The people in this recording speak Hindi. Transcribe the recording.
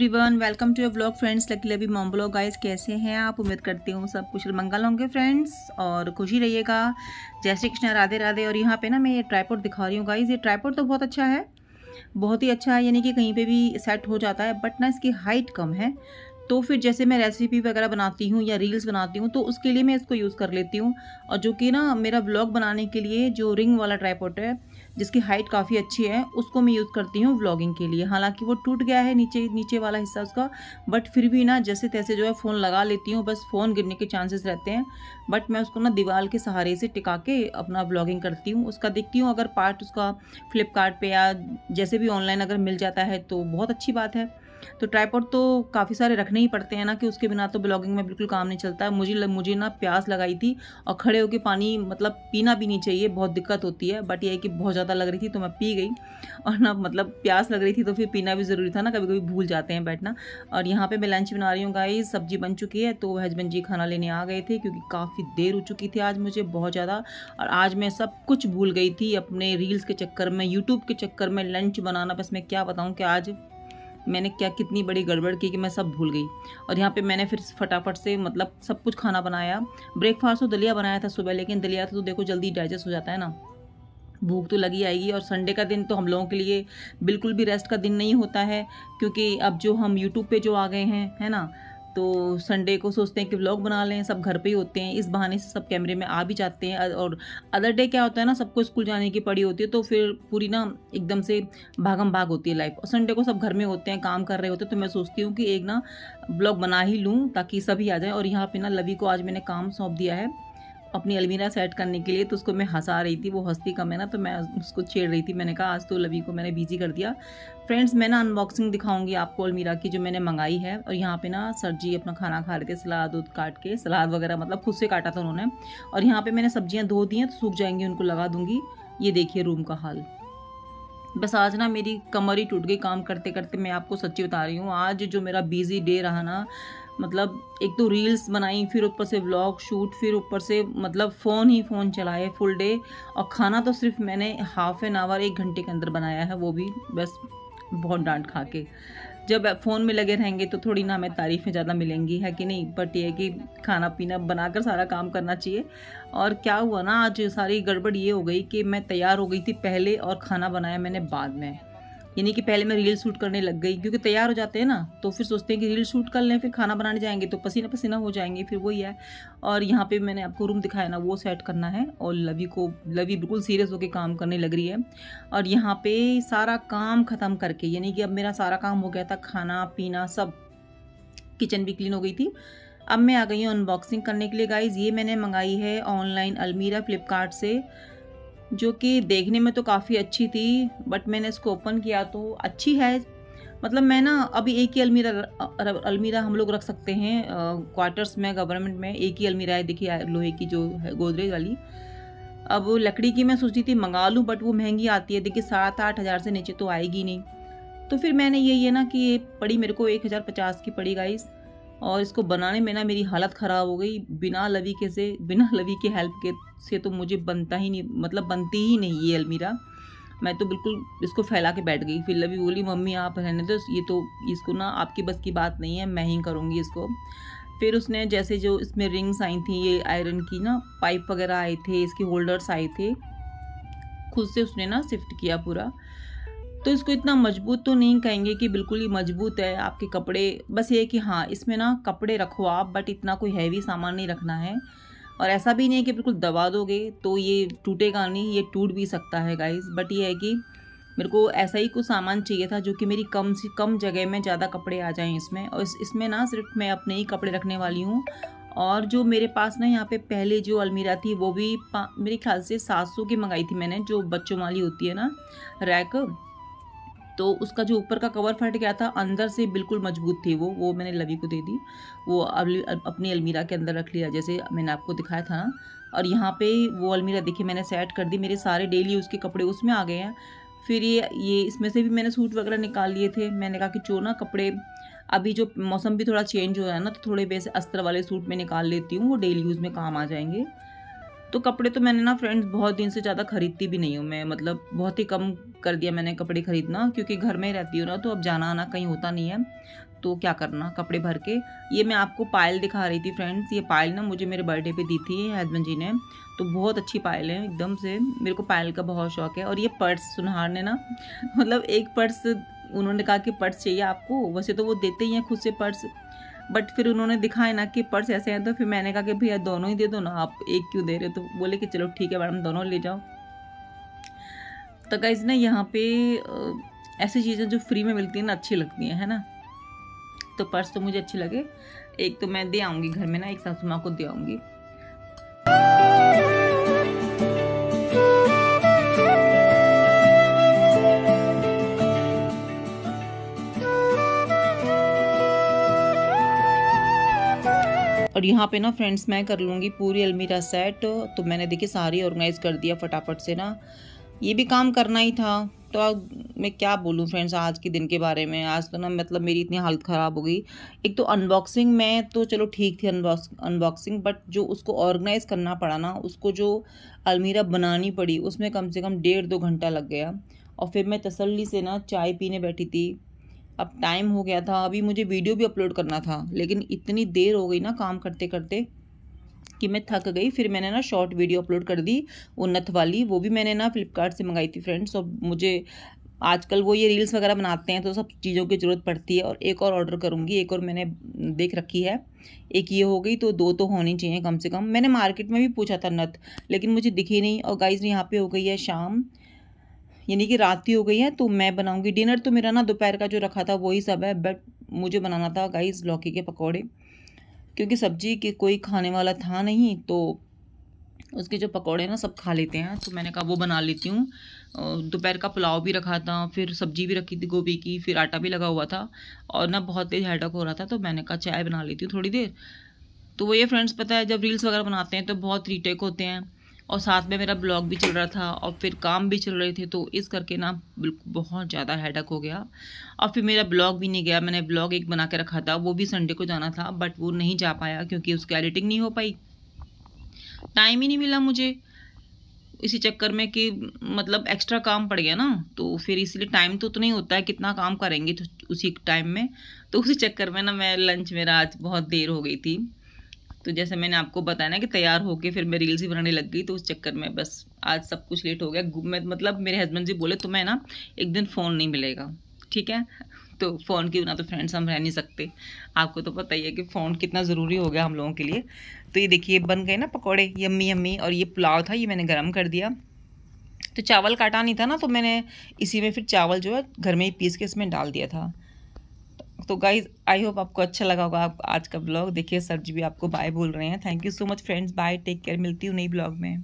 Everyone, welcome to your blog friends Lucky Lovey mom blog. Guys, कैसे हैं आप? उम्मीद करती हूँ सब कुशल मंगल होंगे फ्रेंड्स, और खुशी रहिएगा। जय श्री कृष्ण, राधे राधे। और यहाँ पे ना मैं ये ट्राइपॉड दिखा रही हूँ गाइस। ये ट्राइपॉड तो बहुत अच्छा है, बहुत ही अच्छा है, यानी कि कहीं पे भी सेट हो जाता है, बट ना इसकी हाइट कम है। तो फिर जैसे मैं रेसिपी वगैरह बनाती हूँ या रील्स बनाती हूँ तो उसके लिए मैं इसको यूज़ कर लेती हूँ। और जो कि ना मेरा व्लॉग बनाने के लिए जो रिंग वाला ट्राइपॉड है जिसकी हाइट काफ़ी अच्छी है उसको मैं यूज़ करती हूँ व्लॉगिंग के लिए। हालांकि वो टूट गया है नीचे नीचे वाला हिस्सा उसका, बट फिर भी ना जैसे तैसे जो है फ़ोन लगा लेती हूँ। बस फ़ोन गिरने के चांसेस रहते हैं, बट मैं उसको ना दीवार के सहारे से टिका के अपना व्लॉगिंग करती हूँ। उसका देखती हूँ अगर पार्ट उसका फ्लिपकार्ट पे या जैसे भी ऑनलाइन अगर मिल जाता है तो बहुत अच्छी बात है। तो ट्राइपॉड तो काफ़ी सारे रखने ही पड़ते हैं ना, कि उसके बिना तो ब्लॉगिंग में बिल्कुल काम नहीं चलता है। मुझे ना प्यास लगाई थी और खड़े होकर पानी मतलब पीना भी नहीं चाहिए, बहुत दिक्कत होती है, बट ये है कि बहुत ज़्यादा लग रही थी तो मैं पी गई। और ना मतलब प्यास लग रही थी तो फिर पीना भी ज़रूरी था ना, कभी कभी भूल जाते हैं बैठना। और यहाँ पे मैं लंच बना रही हूँ गाइस, सब्जी बन चुकी है। तो हस्बैंड जी खाना लेने आ गए थे क्योंकि काफ़ी देर हो चुकी थी आज मुझे, बहुत ज़्यादा। और आज मैं सब कुछ भूल गई थी अपने रील्स के चक्कर में, यूट्यूब के चक्कर में, लंच बनाना। बस मैं क्या बताऊँ कि आज मैंने क्या कितनी बड़ी गड़बड़ की कि मैं सब भूल गई। और यहाँ पे मैंने फिर फटाफट से मतलब सब कुछ खाना बनाया। ब्रेकफास्ट तो दलिया बनाया था सुबह, लेकिन दलिया तो देखो जल्दी डाइजेस्ट हो जाता है ना, भूख तो लगी आएगी। और संडे का दिन तो हम लोगों के लिए बिल्कुल भी रेस्ट का दिन नहीं होता है, क्योंकि अब जो हम यूट्यूब पे जो आ गए हैं, है ना, तो संडे को सोचते हैं कि व्लॉग बना लें, सब घर पे ही होते हैं, इस बहाने से सब कैमरे में आ भी जाते हैं। और अदर डे क्या होता है ना, सबको स्कूल जाने की पड़ी होती है, तो फिर पूरी ना एकदम से भागम भाग होती है लाइफ। और संडे को सब घर में होते हैं, काम कर रहे होते हैं, तो मैं सोचती हूँ कि एक ना ब्लॉग बना ही लूँ ताकि सभी आ जाएँ। और यहाँ पे ना लवी को आज मैंने काम सौंप दिया है अपनी अलमीरा सेट करने के लिए, तो उसको मैं हंसा रही थी, वो हंसती कम है ना, तो मैं उसको छेड़ रही थी। मैंने कहा आज तो लवी को मैंने बिजी कर दिया। फ्रेंड्स, मैं ना अनबॉक्सिंग दिखाऊंगी आपको अलमीरा की जो मैंने मंगाई है। और यहाँ पे ना सर जी अपना खाना खा रहे थे, सलाद दूध काट के, सलाद वगैरह मतलब खुद से काटा था उन्होंने। और यहाँ पे मैंने सब्जियाँ धो दी हैं तो सूख जाएंगी, उनको लगा दूंगी। ये देखिए रूम का हाल। बस आज ना मेरी कमर ही टूट गई काम करते करते, मैं आपको सच्ची बता रही हूँ। आज जो मेरा बिजी डे रहा ना, मतलब एक तो रील्स बनाई, फिर ऊपर से व्लॉग शूट, फिर ऊपर से मतलब फ़ोन ही फ़ोन चलाए फुल डे। और खाना तो सिर्फ मैंने हाफ एन आवर 1 घंटे के अंदर बनाया है, वो भी बस बहुत डांट खा के। जब फ़ोन में लगे रहेंगे तो थोड़ी ना हमें तारीफ़ें ज़्यादा मिलेंगी, है कि नहीं। बट ये है कि खाना पीना बनाकर सारा काम करना चाहिए। और क्या हुआ ना, आज सारी गड़बड़ ये हो गई कि मैं तैयार हो गई थी पहले और खाना बनाया मैंने बाद में। यानी कि पहले मैं रील शूट करने लग गई, क्योंकि तैयार हो जाते हैं ना तो फिर सोचते हैं कि रील शूट कर लें, फिर खाना बनाने जाएंगे तो पसीना पसीना हो जाएंगे, फिर वही है। और यहाँ पे मैंने आपको रूम दिखाया ना, वो सेट करना है। और लवी बिल्कुल सीरियस होकर काम करने लग रही है। और यहाँ पे सारा काम ख़त्म करके, यानी कि अब मेरा सारा काम हो गया था, खाना पीना सब, किचन भी क्लीन हो गई थी। अब मैं आ गई हूँ अनबॉक्सिंग करने के लिए गाइज। ये मैंने मंगाई है ऑनलाइन अलमीरा फ्लिपकार्ट से, जो कि देखने में तो काफ़ी अच्छी थी, बट मैंने इसको ओपन किया तो अच्छी है। मतलब मैं ना अभी एक ही अलमीरा हम लोग रख सकते हैं क्वार्टर्स में, गवर्नमेंट में एक ही अलमीरा है, देखिए लोहे की जो है गोदरेज वाली। अब लकड़ी की मैं सोचती थी मंगा लूँ, बट वो महंगी आती है, देखिए 7-8 हज़ार से नीचे तो आएगी नहीं। तो फिर मैंने यही है ना कि ये पड़ी मेरे को 1050 की पड़ी गाइस। और इसको बनाने में ना मेरी हालत ख़राब हो गई। बिना लवी के हेल्प के से तो मुझे बनता ही नहीं, मतलब बनती ही नहीं ये अलमीरा। मैं तो बिल्कुल इसको फैला के बैठ गई। फिर लवी बोली मम्मी आप रहने दो, ये तो इसको ना आपकी बस की बात नहीं है, मैं ही करूँगी इसको। फिर उसने जैसे जो इसमें रिंग्स आई थी, ये आयरन की ना पाइप वगैरह आए थे, इसके होल्डर्स आए थे, खुद से उसने ना शिफ्ट किया पूरा। तो इसको इतना मजबूत तो नहीं कहेंगे कि बिल्कुल ही मजबूत है, आपके कपड़े, बस ये कि हाँ इसमें ना कपड़े रखो आप, बट इतना कोई हैवी सामान नहीं रखना है। और ऐसा भी नहीं है कि बिल्कुल दबा दोगे तो ये टूटेगा नहीं, ये टूट भी सकता है गाइस। बट ये है कि मेरे को ऐसा ही कुछ सामान चाहिए था जो कि मेरी कम से कम जगह में ज़्यादा कपड़े आ जाएं इसमें। और इसमें ना सिर्फ मैं अपने ही कपड़े रखने वाली हूँ। और जो मेरे पास ना यहाँ पे पहले जो अलमीरा थी वो भी मेरे ख्याल से 700 की मंगाई थी मैंने, जो बच्चों वाली होती है ना रैक। तो उसका जो ऊपर का कवर फट गया था, अंदर से बिल्कुल मजबूत थी वो मैंने लवी को दे दी। वो अपनी अलमीरा के अंदर रख लिया जैसे मैंने आपको दिखाया था ना। और यहाँ पे वो अलमीरा देखिए मैंने सेट कर दी, मेरे सारे डेली यूज़ के कपड़े उसमें आ गए हैं। फिर ये इसमें से भी मैंने सूट वगैरह निकाल लिए थे। मैंने कहा कि जो ना कपड़े, अभी जो मौसम भी थोड़ा चेंज हो रहा है ना, तो थोड़े वैसे अस्तर वाले सूट में निकाल लेती हूँ, वो डेली यूज़ में काम आ जाएंगे। तो कपड़े तो मैंने ना फ्रेंड्स बहुत दिन से ज़्यादा खरीदती भी नहीं हूँ मैं, मतलब बहुत ही कम कर दिया मैंने कपड़े खरीदना, क्योंकि घर में ही रहती हूँ ना, तो अब जाना आना कहीं होता नहीं है। तो क्या करना कपड़े भर के। ये मैं आपको पायल दिखा रही थी फ्रेंड्स। ये पायल ना मुझे मेरे बर्थडे पे दी थी हस्बैंड जी ने, तो बहुत अच्छी पायल है एकदम से। मेरे को पायल का बहुत शौक है। और ये पर्स सुनहार ने ना मतलब एक पर्स उन्होंने कहा कि पर्स चाहिए आपको, वैसे तो वो देते ही हैं खुद से पर्स, बट फिर उन्होंने दिखाया ना कि पर्स ऐसे हैं, तो फिर मैंने कहा कि भैया दोनों ही दे दो ना, आप एक क्यों दे रहे हो। तो बोले कि चलो ठीक है मैडम दोनों ले जाओ। तो गाइस ना यहाँ पे ऐसी चीज़ें जो फ्री में मिलती हैं ना अच्छी लगती हैं, है ना। तो पर्स तो मुझे अच्छे लगे। एक तो मैं दे आऊँगी घर में ना, एक सासू माँ को दे आऊँगी। और यहाँ पे ना फ्रेंड्स मैं कर लूँगी पूरी अलमीरा सेट। तो मैंने देखिए सारी ऑर्गेनाइज़ कर दिया फटाफट से ना, ये भी काम करना ही था। तो अब मैं क्या बोलूँ फ्रेंड्स आज के दिन के बारे में। आज तो ना मतलब मेरी इतनी हालत ख़राब हो गई। एक तो अनबॉक्सिंग में तो चलो ठीक थी अनबॉक्सिंग, बट जो उसको ऑर्गेनाइज़ करना पड़ा ना, उसको जो अलमीरा बनानी पड़ी, उसमें कम से कम 1.5-2 घंटा लग गया। और फिर मैं तसल्ली से ना चाय पीने बैठी थी। अब टाइम हो गया था, अभी मुझे वीडियो भी अपलोड करना था, लेकिन इतनी देर हो गई ना काम करते करते कि मैं थक गई। फिर मैंने ना शॉर्ट वीडियो अपलोड कर दी वो नथ वाली, वो भी मैंने ना फ्लिपकार्ट से मंगाई थी फ्रेंड्स। और मुझे आजकल वो ये रील्स वगैरह बनाते हैं तो सब चीज़ों की ज़रूरत पड़ती है। और एक और ऑर्डर करूँगी, एक और मैंने देख रखी है। एक ये हो गई तो 2 तो होनी चाहिए कम से कम। मैंने मार्केट में भी पूछा था नथ, लेकिन मुझे दिखी नहीं। और गाइस यहाँ पे हो गई है शाम, यानी कि रात ही हो गई है। तो मैं बनाऊंगी डिनर। तो मेरा ना दोपहर का जो रखा था वही सब है, बट मुझे बनाना था गाइस लौकी के पकौड़े, क्योंकि सब्जी के कोई खाने वाला था नहीं। तो उसके जो पकौड़े ना सब खा लेते हैं, तो मैंने कहा वो बना लेती हूँ। दोपहर का पुलाव भी रखा था, फिर सब्जी भी रखी थी गोभी की, फिर आटा भी लगा हुआ था। और ना बहुत तेज़ हेडेक हो रहा था, तो मैंने कहा चाय बना लेती हूँ थोड़ी देर। तो वो ये फ्रेंड्स पता है जब रील्स वगैरह बनाते हैं तो बहुत रीटेक होते हैं, और साथ में मेरा ब्लॉग भी चल रहा था और फिर काम भी चल रहे थे, तो इस करके ना बिल्कुल बहुत ज़्यादा हेडेक हो गया। और फिर मेरा ब्लॉग भी नहीं गया। मैंने ब्लॉग एक बना के रखा था, वो भी संडे को जाना था, बट वो नहीं जा पाया क्योंकि उसकी एडिटिंग नहीं हो पाई, टाइम ही नहीं मिला मुझे। इसी चक्कर में कि मतलब एक्स्ट्रा काम पड़ गया ना, तो फिर इसलिए टाइम तो नहीं होता है, कितना काम करेंगे तो उसी टाइम में। तो उसी चक्कर में ना मैं लंच मेरा आज बहुत देर हो गई थी। तो जैसे मैंने आपको बताया ना कि तैयार होके फिर मैं रील्स ही बनाने लग गई, तो उस चक्कर में बस आज सब कुछ लेट हो गया। मैं मतलब मेरे हस्बैंड जी बोले तुम्हें ना एक दिन फ़ोन नहीं मिलेगा, ठीक है। तो फ़ोन के बिना तो फ्रेंड्स हम रह नहीं सकते, आपको तो पता ही है कि फ़ोन कितना ज़रूरी हो गया हम लोगों के लिए। तो ये देखिए बन गए ना पकौड़े यम्मी यम्मी। और ये पुलाव था, ये मैंने गर्म कर दिया। तो चावल काटा नहीं था ना, तो मैंने इसी में फिर चावल जो है घर में ही पीस के इसमें डाल दिया था। तो गाइज आई होप आपको अच्छा लगा होगा आप आज का ब्लॉग। देखिए सर जी भी आपको बाय बोल रहे हैं। Thank you so much friends, bye, take care, मिलती हूँ नई ब्लॉग में।